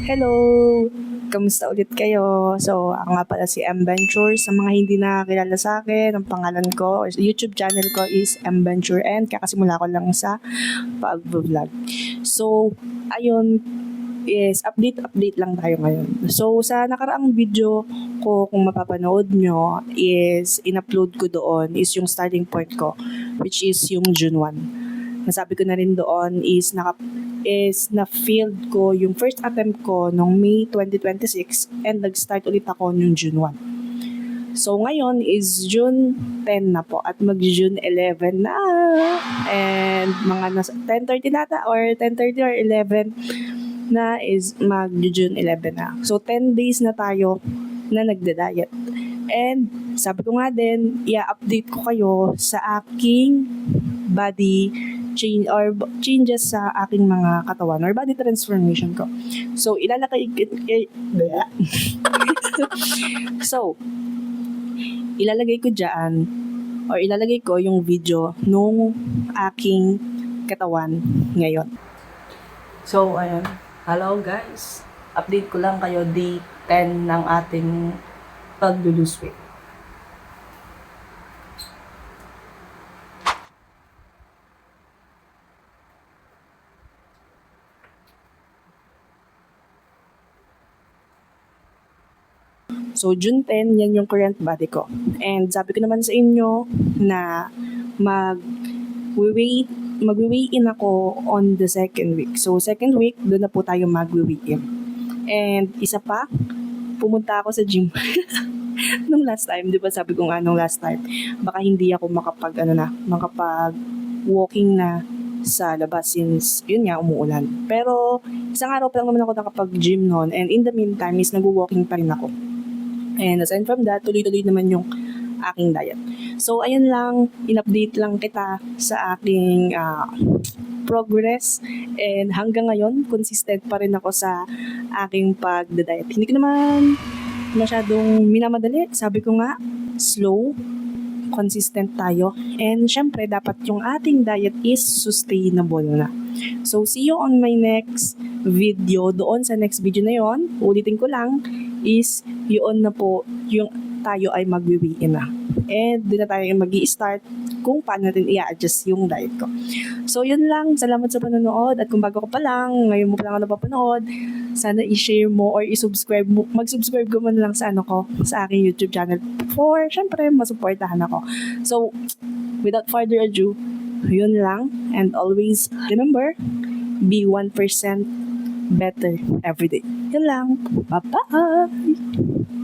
Hello! Kamusta ulit kayo? So, ako nga pala si M. Venture. Sa mga hindi nakakilala sa akin, ang pangalan ko, YouTube channel ko is M. Venture and kakasimula ko lang sa pag-vlog. So, ayun, is update lang tayo ngayon. So, sa nakaraang video ko, kung mapapanood nyo, is in-upload ko doon is yung starting point ko, which is yung June 1. Nasabi ko na rin doon is na-failed ko yung first attempt ko noong May 2026 and nag-start ulit ako noong June 1. So ngayon is June 10 na po at mag-June 11 na. And mga 10:30 nata or 10:30 or 11 na is mag-June 11 na. So 10 days na tayo na nagda-diet. And sabi ko nga din, i-update ko kayo sa aking body changes sa aking mga katawan or body transformation ko. So, ilalagay ko dyan or ilalagay ko yung video nung aking katawan ngayon. So, ayan. Hello guys. Update ko lang kayo day 10 ng ating pag-lose weight. So, June 10, yan yung current body ko. And sabi ko naman sa inyo na mag-weigh in ako on the second week. So, second week, doon na po tayo mag-weigh in. And isa pa, pumunta ako sa gym. Nung last time, di ba sabi ko nga nung last time, baka hindi ako makapag-walking na sa labas since yun nga umuulan. Pero isang araw pa lang naman ako nakapag-gym noon and in the meantime is nag-walking pa rin ako. And aside from that, tuloy-tuloy naman yung aking diet. So, ayun lang, in-update lang kita sa aking progress. And hanggang ngayon, consistent pa rin ako sa aking pag-diet. Hindi ko naman masyadong minamadali. Sabi ko nga, slow, consistent tayo. And syempre, dapat yung ating diet is sustainable na. So, see you on my next video. Doon sa next video na yon, ulitin ko lang, is yun na po yung tayo ay mag-weigh-in na. And doon na tayo mag-i-start kung paano natin i-adjust yung diet ko. So yun lang, salamat sa panonood at kung bago ka pa lang, ngayon mo pa lang ako napapanood, sana i-share mo or i-subscribe mo, mag-subscribe ko man lang sa sa aking YouTube channel for syempre masuportahan ako. So without further ado, yun lang, and always remember, be 1% better every day. Yun lang. Bye-bye!